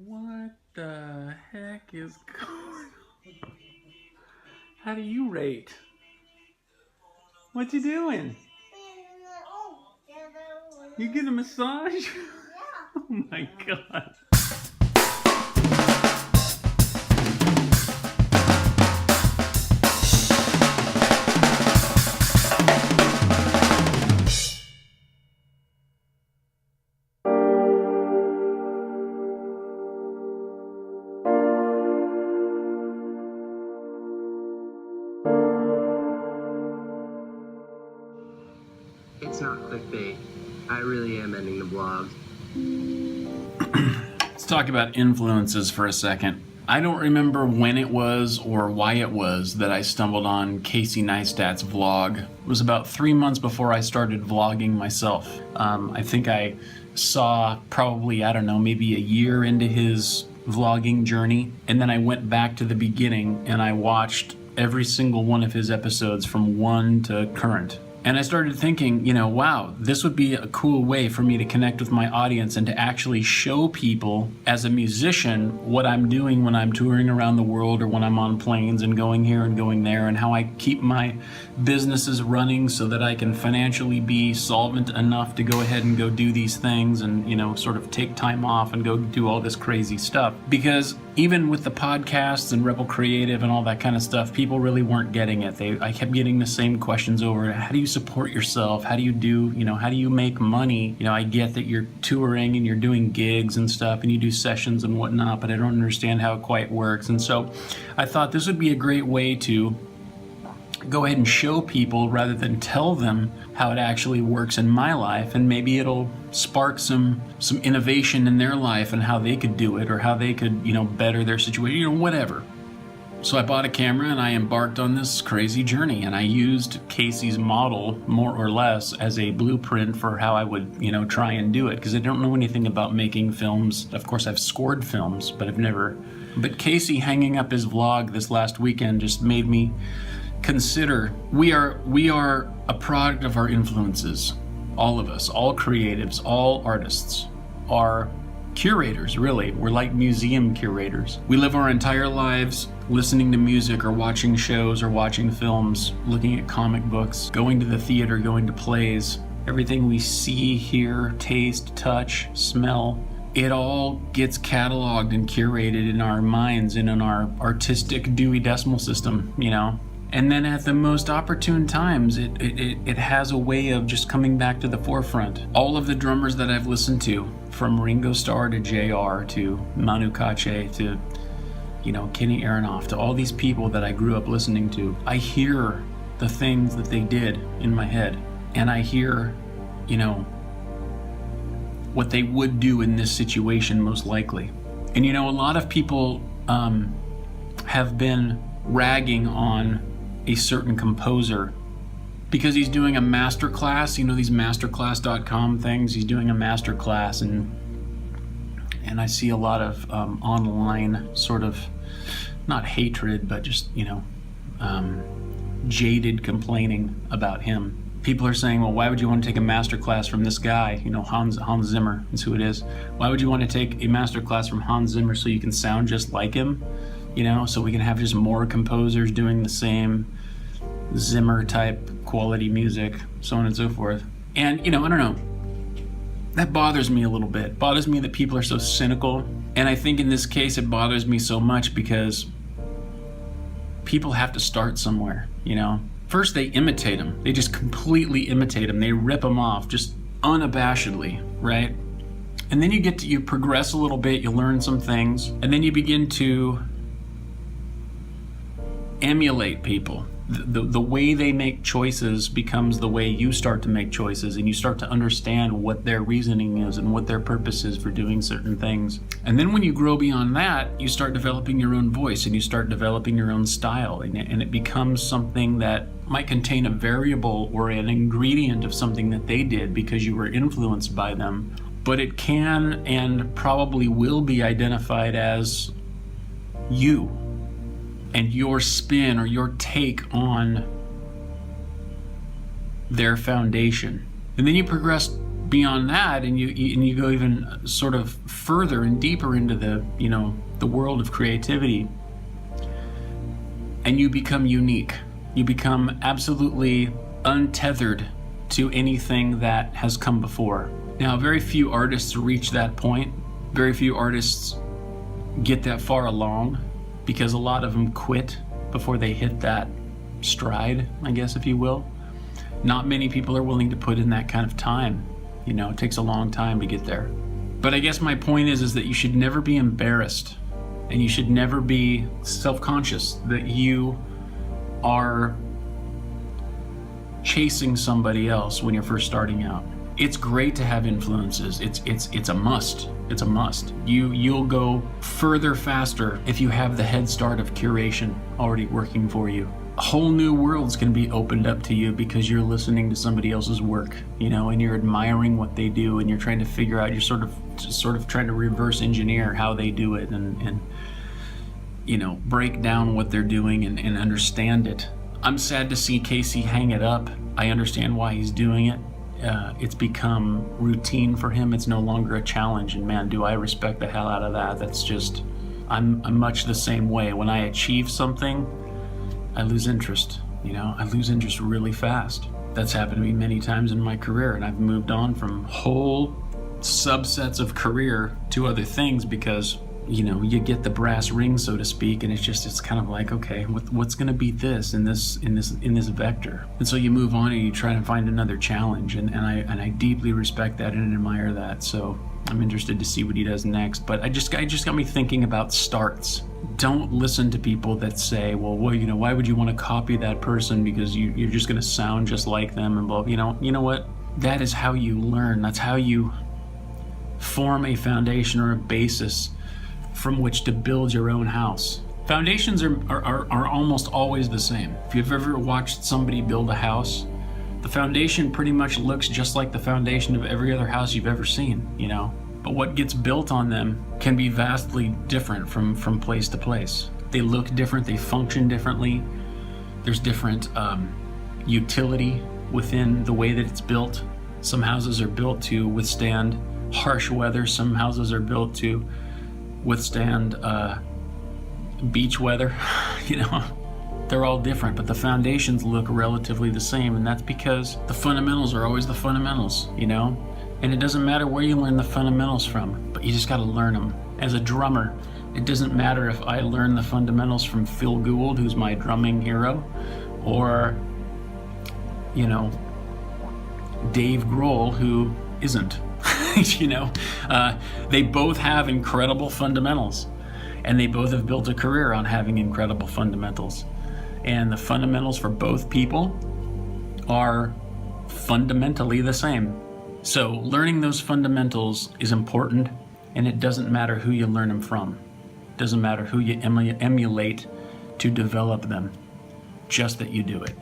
What the heck is going on? How do you rate? What you doing? You get a massage? Yeah. Oh my god. It's not clickbait. I really am ending the blog. Let's talk about influences for a second. I don't remember when it was or why it was that I stumbled on Casey Neistat's vlog. It was about 3 months before I started vlogging myself. I think I saw probably, I don't know, maybe a year into his vlogging journey. And then I went back to the beginning and I watched every single one of his episodes from one to current. And I started thinking, wow, this would be a cool way for me to connect with my audience and to actually show people as a musician what I'm doing when I'm touring around the world or when I'm on planes and going here and going there, and how I keep my businesses running so that I can financially be solvent enough to go ahead and go do these things and, sort of take time off and go do all this crazy stuff. Because even with the podcasts and Rebel Creative and all that kind of stuff, people really weren't getting it. I kept getting the same questions over. How do you support yourself? How do you do, how do you make money? I get that you're touring and you're doing gigs and stuff and you do sessions and whatnot, but I don't understand how it quite works. And so I thought this would be a great way to go ahead and show people rather than tell them how it actually works in my life, and maybe it'll spark some innovation in their life and how they could do it or how they could, better their situation, whatever. So I bought a camera and I embarked on this crazy journey, and I used Casey's model more or less as a blueprint for how I would, try and do it, because I don't know anything about making films. Of course, I've scored films, but But Casey hanging up his vlog this last weekend just made me consider we are a product of our influences. All of us, all creatives, all artists are curators, really. We're like museum curators. We live our entire lives listening to music or watching shows or watching films, looking at comic books, going to the theater, going to plays. Everything we see, hear, taste, touch, smell, it all gets cataloged and curated in our minds and in our artistic Dewey Decimal System, And then at the most opportune times, it has a way of just coming back to the forefront. All of the drummers that I've listened to, from Ringo Starr to JR to Manu Katché to, Kenny Aronoff, to all these people that I grew up listening to, I hear the things that they did in my head. And I hear, what they would do in this situation most likely. And, a lot of people have been ragging on a certain composer because he's doing a master class, these masterclass.com things. He's doing a master class, and I see a lot of online sort of, not hatred, but just, jaded complaining about him. People are saying, well, why would you want to take a master class from this guy? Hans Zimmer is who it is. Why would you want to take a master class from Hans Zimmer so you can sound just like him? So we can have just more composers doing the same Zimmer type quality music, so on and so forth. And, I don't know. That bothers me a little bit. It bothers me that people are so cynical. And I think in this case it bothers me so much because people have to start somewhere, First they imitate him. They just completely imitate him. They rip him off just unabashedly, right? And then you progress a little bit, you learn some things, and then you begin to emulate people. The way they make choices becomes the way you start to make choices, and you start to understand what their reasoning is and what their purpose is for doing certain things. And then when you grow beyond that, you start developing your own voice and you start developing your own style, and it becomes something that might contain a variable or an ingredient of something that they did because you were influenced by them. But it can and probably will be identified as you and your spin or your take on their foundation. And then you progress beyond that, and you go even sort of further and deeper into the world of creativity, and you become unique. You become absolutely untethered to anything that has come before. Now, very few artists reach that point. Very few artists get that far along, because a lot of them quit before they hit that stride, I guess, if you will. Not many people are willing to put in that kind of time. It takes a long time to get there. But I guess my point is that you should never be embarrassed, and you should never be self-conscious that you are chasing somebody else when you're first starting out. It's great to have influences. It's a must. It's a must. You'll go further faster if you have the head start of curation already working for you. Whole new worlds can be opened up to you because you're listening to somebody else's work, and you're admiring what they do, and you're trying to figure out, you're sort of trying to reverse engineer how they do it, and break down what they're doing and understand it. I'm sad to see Casey hang it up. I understand why he's doing it. It's become routine for him. It's no longer a challenge, and man, do I respect the hell out of that. That's just, I'm much the same way. When I achieve something, I lose interest. I lose interest really fast. That's happened to me many times in my career, and I've moved on from whole subsets of career to other things because you get the brass ring, so to speak, and it's kind of like, okay, what's going to beat this in this vector? And so you move on and you try to find another challenge, and I deeply respect that and admire that. So I'm interested to see what he does next. But I just got me thinking about starts. Don't listen to people that say, well, why would you want to copy that person because you're just going to sound just like them and blah. You know what? That is how you learn. That's how you form a foundation or a basis from which to build your own house. Foundations are almost always the same. If you've ever watched somebody build a house, the foundation pretty much looks just like the foundation of every other house you've ever seen, But what gets built on them can be vastly different from place to place. They look different, they function differently. There's different utility within the way that it's built. Some houses are built to withstand harsh weather. Some houses are built to withstand beach weather. They're all different, but the foundations look relatively the same, and that's because the fundamentals are always the fundamentals, And it doesn't matter where you learn the fundamentals from, but you just got to learn them. As a drummer, it doesn't matter if I learn the fundamentals from Phil Gould, who's my drumming hero, or Dave Grohl, who isn't. They both have incredible fundamentals, and they both have built a career on having incredible fundamentals. And the fundamentals for both people are fundamentally the same. So learning those fundamentals is important, and it doesn't matter who you learn them from. It doesn't matter who you emulate to develop them, just that you do it.